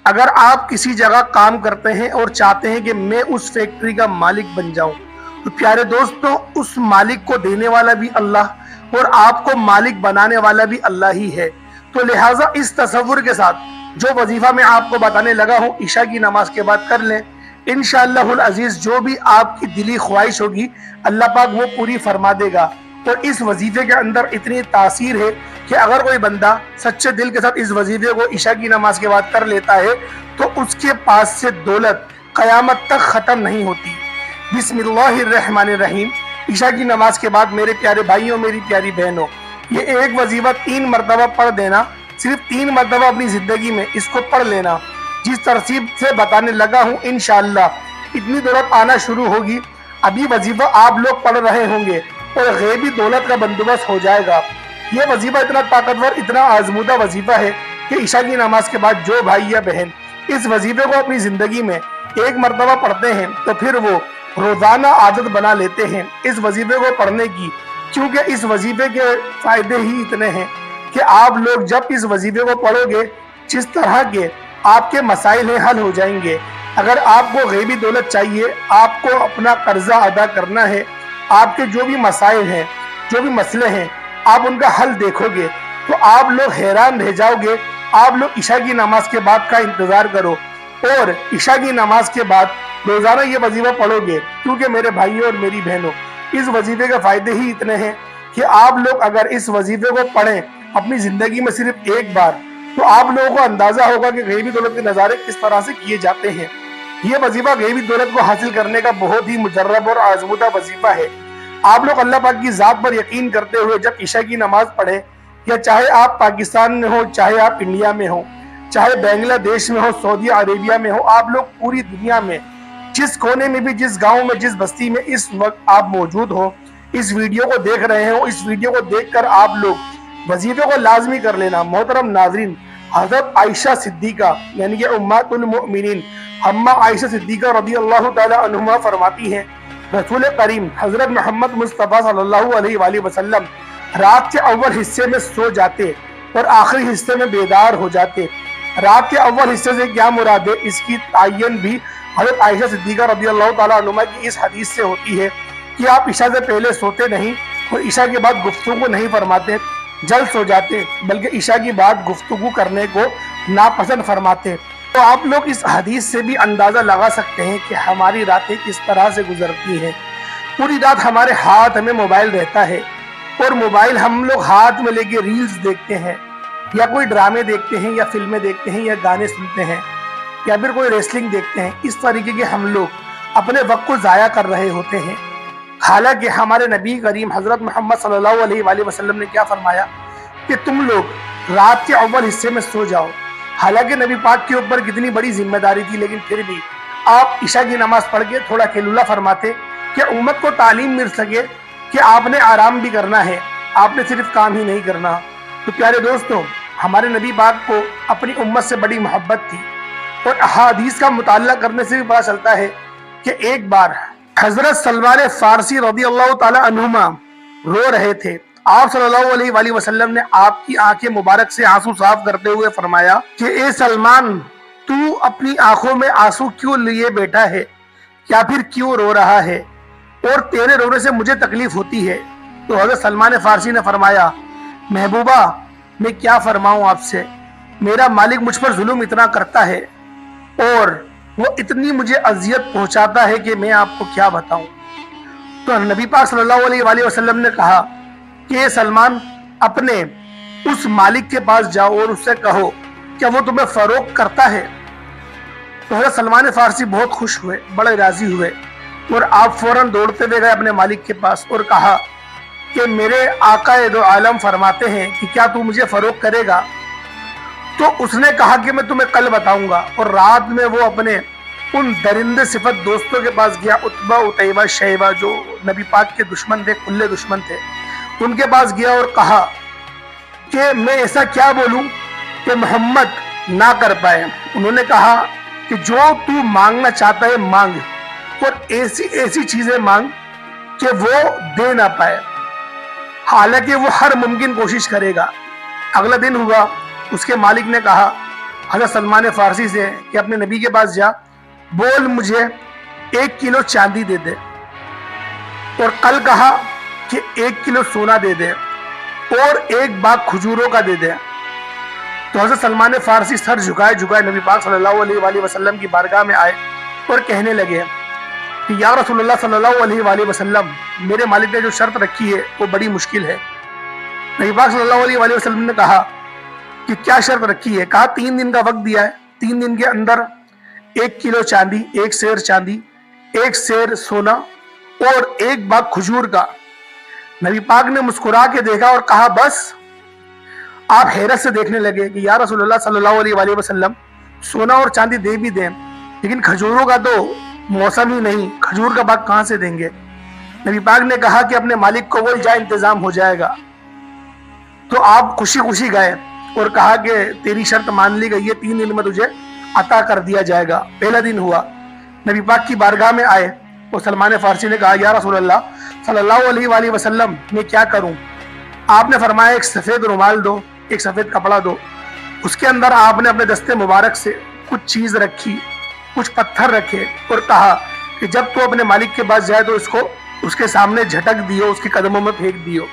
اگر آپ کسی جگہ کام کرتے ہیں اور چاہتے ہیں کہ میں اس فیکٹری کا مالک بن جاؤں، تو پیارے دوستوں اس مالک کو دینے والا بھی اللہ اور آپ کو مالک بنانے والا بھی اللہ ہی ہے۔ تو لہٰذا اس تصور کے ساتھ جو وظیفہ میں آپ کو بتانے لگا ہوں عشاء کی نماز کے بعد کر لیں، انشاءاللہ العزیز جو بھی آپ کی دلی خواہش ہوگی اللہ پاک وہ پوری فرما دے گا۔ اور اس وظیفے کے اندر اتنی تاثیر ہے کہ اگر کوئی بندہ سچے دل کے ساتھ اس وظیفے کو عشاء کی نماز کے بعد کر لیتا ہے تو اس کے پاس سے دولت قیامت تک ختم نہیں ہوتی۔ بسم اللہ الرحمن الرحیم۔ عشاء کی نماز کے بعد میرے پیارے بھائیوں، میری پیاری بہنوں، یہ ایک وظیفہ 3 مرتبہ پڑھ دینا، صرف 3 مرتبہ اپنی زندگی میں اس کو پڑھ لینا۔ جس ترتیب سے بتانے لگا ہوں انشاءاللہ اتنی دولت آنا شروع ہوگی۔ ابھی وظیفہ آپ لوگ پڑھ رہے ہوں گے اور غیبی دولت کا بندوبست ہو جائے گا۔ یہ وظیفہ اتنا طاقتور، اتنا آزمودہ وظیفہ ہے کہ عشاء کی نماز کے بعد جو بھائی یا بہن اس وظیفے کو اپنی زندگی میں 1 مرتبہ پڑھتے ہیں تو پھر وہ روزانہ عادت بنا لیتے ہیں اس وظیفے کو پڑھنے کی، کیونکہ اس وظیفے کے فائدے ہی اتنے ہیں کہ آپ لوگ جب اس وظیفے کو پڑھو گے جس طرح کے آپ کے مسائل ہیں حل ہو جائیں گے۔ اگر آپ کو غیبی دولت چاہیے، آپ کو اپنا قرضہ ادا کرنا ہے، آپ کے جو بھی مسائل ہیں، جو بھی مسئلے ہیں، آپ ان کا حل دیکھو گے تو آپ لوگ حیران رہ جاؤ گے۔ آپ لوگ عشاء کی نماز کے بعد کا انتظار کرو اور عشاء کی نماز کے بعد روزانہ یہ وظیفہ پڑھو گے، کیونکہ میرے بھائیوں اور میری بہنوں اس وظیفے کے فائدے ہی اتنے ہیں کہ آپ لوگ اگر اس وظیفے کو پڑھیں اپنی زندگی میں صرف 1 بار تو آپ لوگوں کو اندازہ ہوگا کہ غیبی دولت کے نظارے کس طرح سے کیے جاتے ہیں۔ یہ وظیفہ غیبی دولت کو حاصل کرنے کا بہت ہی مجرب اور آزمودہ وظیفہ ہے۔ آپ لوگ اللہ پاک کی ذات پر یقین کرتے ہوئے جب عشاء کی نماز پڑھیں، یا چاہے آپ پاکستان میں ہو، چاہے آپ انڈیا میں ہو، چاہے بنگلہ دیش میں ہو، سعودی عربیہ میں ہو، آپ لوگ پوری دنیا میں جس کونے میں بھی، جس گاؤں میں، جس بستی میں اس وقت آپ موجود ہو، اس ویڈیو کو دیکھ رہے ہو، اس ویڈیو کو دیکھ کر آپ لوگ وظیفے کو لازمی کر لینا۔ محترم ناظرین، حضرت عائشہ صدیقہ یعنی کہ امہات المؤمنین اماں عائشہ صدیقہ رضی اللہ تعالی عنہما فرماتی ہیں، رسول کریم حضرت محمد مصطفیٰ صلی اللہ علیہ وآلہ وسلم رات کے اول حصے میں سو جاتے اور آخری حصے میں بیدار ہو جاتے۔ رات کے اول حصے سے کیا مراد ہے، اس کی تعین بھی حضرت عائشہ صدیقہ رضی اللہ تعالیٰ عنہ کی اس حدیث سے ہوتی ہے کہ آپ عشاء سے پہلے سوتے نہیں اور عشاء کے بعد گفتگو نہیں فرماتے، جلد سو جاتے، بلکہ عشاء کی بعد گفتگو کرنے کو ناپسند فرماتے۔ تو آپ لوگ اس حدیث سے بھی اندازہ لگا سکتے ہیں کہ ہماری راتیں کس طرح سے گزرتی ہیں۔ پوری رات ہمارے ہاتھ میں موبائل رہتا ہے اور موبائل ہم لوگ ہاتھ میں لے کے ریلز دیکھتے ہیں، یا کوئی ڈرامے دیکھتے ہیں، یا فلمیں دیکھتے ہیں، یا گانے سنتے ہیں، یا پھر کوئی ریسلنگ دیکھتے ہیں۔ اس طریقے کے ہم لوگ اپنے وقت کو ضائع کر رہے ہوتے ہیں۔ حالانکہ ہمارے نبی کریم حضرت محمد صلی اللہ علیہ وآلہ وسلم نے کیا فرمایا کہ تم لوگ رات کے اول حصے میں سو جاؤ۔ حالانکہ نبی پاک کے اوپر کتنی بڑی ذمہ داری تھی، لیکن پھر بھی آپ عشاء کی نماز پڑھ کے تھوڑا قیلولہ فرماتے کہ امت کو تعلیم مل سکے کہ آپ نے آرام بھی کرنا ہے، آپ نے صرف کام ہی نہیں کرنا۔ تو پیارے دوستوں، ہمارے نبی پاک کو اپنی امت سے بڑی محبت تھی، اور احادیث کا مطالعہ کرنے سے بھی پتہ چلتا ہے کہ ایک بار حضرت سلمان فارسی رضی اللہ تعالی عنہما رو رہے تھے۔ آپ صلی اللہ علیہ وآلہ وسلم نے آپ کی آنکھیں مبارک سے آنسو صاف کرتے ہوئے فرمایا کہ اے سلمان، تو اپنی آنکھوں میں آنسو کیوں لیے بیٹھا ہے، یا پھر کیوں رو رہا ہے، اور تیرے رونے سے مجھے تکلیف ہوتی ہے؟ تو حضرت سلمان فارسی نے فرمایا، محبوبہ میں کیا فرماؤں آپ سے، میرا مالک مجھ پر ظلم اتنا کرتا ہے اور وہ اتنی مجھے اذیت پہنچاتا ہے کہ میں آپ کو کیا بتاؤں۔ تو نبی پاک صلی اللہ علیہ وآلہ وسلم نے کہا کہ اے سلمان، اپنے اس مالک کے پاس جاؤ اور اس سے کہو کہ وہ تمہیں فروخت کرتا ہے۔ تو حضرت سلمان فارسی بہت خوش ہوئے، بڑے راضی ہوئے، اور آپ فوراً دوڑتے ہوئے گئے اپنے مالک کے پاس اور کہا کہ میرے آقا دو عالم فرماتے ہیں کہ کیا تو مجھے فروخت کرے گا؟ تو اس نے کہا کہ میں تمہیں کل بتاؤں گا، اور رات میں وہ اپنے ان درندے صفت دوستوں کے پاس گیا، عتبہ، عتیبہ، شیبہ، جو نبی پاک کے دشمن تھے، کھلے دشمن تھے، ان کے پاس گیا اور کہا کہ میں ایسا کیا بولوں کہ محمد نہ کر پائے۔ انہوں نے کہا کہ جو تو مانگنا چاہتا ہے مانگ، اور ایسی ایسی چیزیں مانگ کہ وہ دے نہ پائے، حالانکہ وہ ہر ممکن کوشش کرے گا۔ اگلا دن ہوا، اس کے مالک نے کہا حضرت سلمان فارسی سے کہ اپنے نبی کے پاس جا، بول مجھے 1 کلو چاندی دے دے، اور کل کہا کہ 1 کلو سونا دے دے اور 1 باغ کھجوروں کا دے دے۔ تو حضرت سلمان فارسی سر جھکائے نبی پاک صلی اللہ علیہ وآلہ وسلم کی بارگاہ میں آئے اور کہنے لگے کہ یا رسول اللہ صلی اللہ علیہ وآلہ وسلم، میرے مالک نے جو شرط رکھی ہے وہ بڑی مشکل ہے۔ نبی پاک صلی اللہ علیہ وآلہ وسلم نے کہا کہ کیا شرط رکھی ہے؟ کہا 3 دن کا وقت دیا ہے، 3 دن کے اندر 1 کلو چاندی، 1 سیر چاندی، 1 سیر سونا اور 1 باغ کھجور کا۔ نبی پاک نے مسکرا کے دیکھا اور کہا بس؟ آپ حیرت سے دیکھنے لگے کہ یا رسول اللہ صلی اللہ علیہ وآلہ وسلم، سونا اور چاندی دے بھی دیں لیکن کھجوروں کا تو موسم ہی نہیں، کھجور کا باغ کہاں سے دیں گے؟ نبی پاک نے کہا کہ اپنے مالک کو بول جا، انتظام ہو جائے گا۔ تو آپ خوشی خوشی گئے اور کہا کہ تیری شرط مان لی گئی ہے، 3 دن میں تجھے عطا کر دیا جائے گا۔ پہلا دن ہوا، نبی پاک کی بارگاہ میں آئے اور سلمان فارسی نے کہا یا رسول اللہ صلی اللہ علیہ وآلہ وسلم، میں کیا کروں؟ آپ نے فرمایا 1 سفید رومال دو، 1 سفید کپڑا دو، اس کے اندر آپ نے اپنے دستے مبارک سے کچھ چیز رکھی، کچھ پتھر رکھے اور کہا کہ جب تو اپنے مالک کے پاس جائے تو اس کو اس کے سامنے جھٹک دیو، اس کے قدموں میں پھینک دیو۔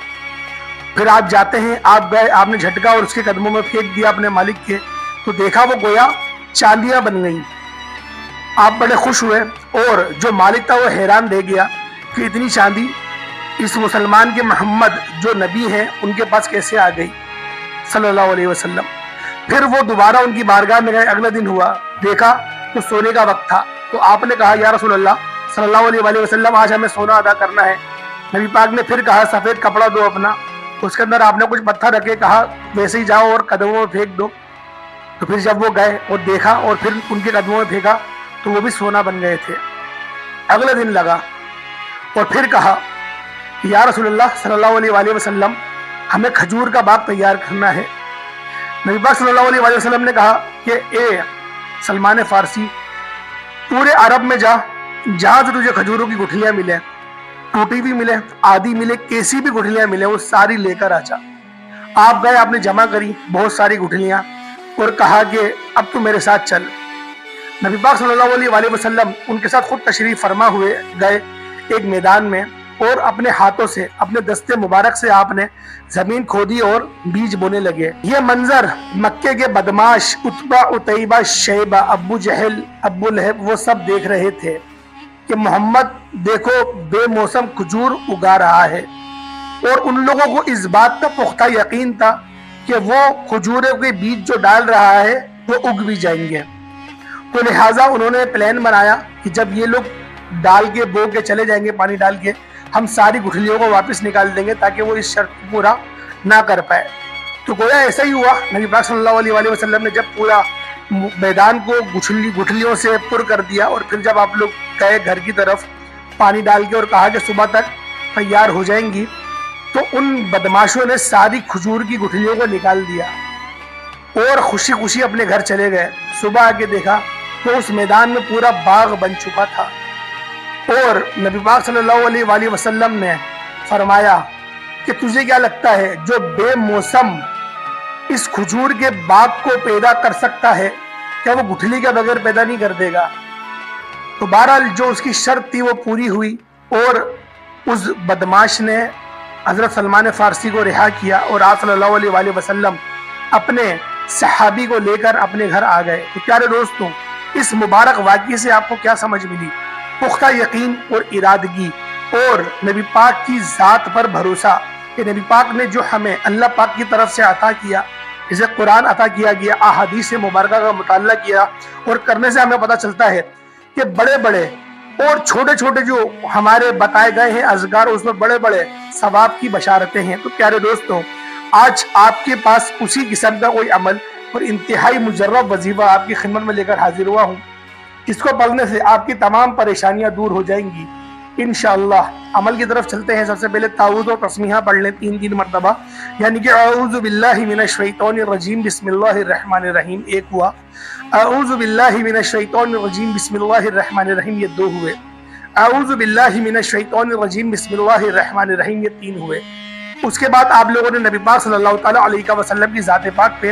پھر آپ جاتے ہیں، آپ گئے، آپ نے جھٹکا اور اس کے قدموں میں پھینک دیا اپنے مالک کے، تو دیکھا وہ گویا چاندیاں بن گئیں۔ آپ بڑے خوش ہوئے اور جو مالک تھا وہ حیران رہ گیا کہ اتنی چاندی اس مسلمان کے محمد جو نبی ہیں ان کے پاس کیسے آ گئی صلی اللہ علیہ وسلم۔ پھر وہ دوبارہ ان کی بارگاہ میں گئے، اگلا دن ہوا، دیکھا تو سونے کا وقت تھا۔ تو آپ نے کہا یا رسول اللہ صلی اللہ علیہ وآلہ وسلم، آج ہمیں سونا ادا کرنا ہے۔ نبی پاک نے پھر کہا سفید کپڑا دو اپنا، اس کے اندر آپ نے کچھ پتھر رکھے، کہا ویسے ہی جاؤ اور قدموں میں پھینک دو۔ تو پھر جب وہ گئے اور دیکھا اور پھر ان کے قدموں میں پھینکا تو وہ بھی سونا بن گئے تھے۔ اگلا دن لگا اور پھر کہا یا رسول اللہ صلی اللہ علیہ وآلہ وسلم، ہمیں کھجور کا باغ تیار کرنا ہے۔ نبی پاک صلی اللہ علیہ وآلہ وسلم نے کہا کہ اے سلمان فارسی، پورے عرب میں جا، جہاں سے تجھے کھجوروں کی گٹھلیاں ملے، ٹوٹی بھی ملے، آدھی ملے، کیسی بھی گٹھلیاں ملے، وہ ساری لے کر آ جا۔ آپ گئے، آپ نے جمع کری بہت ساری گٹھلیاں اور کہا کہ اب تو میرے ساتھ چل۔ نبی پاک صلی اللہ علیہ وآلہ وسلم ان کے ساتھ خود تشریف فرما ہوئے گئے ایک میدان میں، اور اپنے ہاتھوں سے، اپنے دستے مبارک سے آپ نے زمین کھودی اور بیج بونے لگے۔ یہ منظر مکے کے بدماش عتبہ، عتیبہ، شیبہ، ابو جہل، ابو لہب وہ سب دیکھ رہے تھے کہ محمد دیکھو بے موسم کھجور اگا رہا ہے، اور ان لوگوں کو اس بات کا پختہ یقین تھا کہ وہ کھجوروں کے بیج جو ڈال رہا ہے وہ اگ بھی جائیں گے۔ تو لہٰذا انہوں نے پلان بنایا کہ جب یہ لوگ ڈال کے بو کے چلے جائیں گے، پانی ڈال کے، ہم ساری گٹھلیوں کو واپس نکال دیں گے تاکہ وہ اس شرط کو پورا نہ کر پائے۔ تو گویا ایسا ہی ہوا۔ نبی پاک صلی اللہ علیہ وآلہ وسلم نے جب پورا میدان کو گٹھلیوں سے پر کر دیا اور پھر جب آپ لوگ گئے گھر کی طرف پانی ڈال کے اور کہا کہ صبح تک تیار ہو جائیں گی، تو ان بدماشوں نے ساری کھجور کی گٹھلیوں کو نکال دیا اور خوشی خوشی اپنے گھر چلے گئے۔ صبح آ کے دیکھا تو اس میدان میں پورا باغ بن چکا تھا، اور نبی پاک صلی اللہ علیہ وآلہ وسلم نے فرمایا کہ تجھے کیا لگتا ہے جو بے موسم اس کھجور کے باغ کو پیدا کر سکتا ہے، کیا وہ گٹھلی کے بغیر پیدا نہیں کر دے گا؟ تو بہرحال جو اس کی شرط تھی وہ پوری ہوئی، اور اس بدماش نے حضرت سلمان فارسی کو رہا کیا، اور آپ صلی اللہ علیہ وآلہ وسلم اپنے صحابی کو لے کر اپنے گھر آ گئے۔ تو پیارے دوستوں، اس مبارک واقعے سے آپ کو کیا سمجھ ملی؟ پختہ یقین اور ارادگی اور نبی پاک کی ذات پر بھروسہ، کہ نبی پاک نے جو ہمیں اللہ پاک کی طرف سے عطا کیا، جسے قرآن عطا کیا گیا، احادیث مبارکہ کا مطالعہ کیا اور کرنے سے ہمیں پتہ چلتا ہے کہ بڑے بڑے اور چھوٹے چھوٹے جو ہمارے بتائے گئے ہیں اذکار، اس میں بڑے بڑے ثواب کی بشارتیں ہیں۔ تو پیارے دوستوں، آج آپ کے پاس اسی قسم کا کوئی عمل اور انتہائی مجرب وظیفہ آپ کی خدمت میں لے کر حاضر ہوا ہوں، اس کو پڑھنے سے آپ کی تمام پریشانیاں دور ہو جائیں گی انشاءاللہ۔ عمل کی طرف چلتے ہیں۔ سب سے پہلے تعوذ و تسمیہ پڑھ لیں 3 مرتبہ، یعنی کہ اعوذ باللہ من الشیطان الرجیم بسم اللہ الرحمن الرحیم ایک ہوا، اعوذ باللہ من الشیطان الرجیم بسم اللہ الرحمن الرحیم یہ 2 ہوئے، اعوذ باللہ من الشیطان الرجیم بسم اللہ الرحمن الرحیم یہ 3 ہوئے۔ اس کے بعد آپ لوگوں نے نبی پاک صلی اللہ تعالیٰ علیہ وسلم کی ذات پاک پہ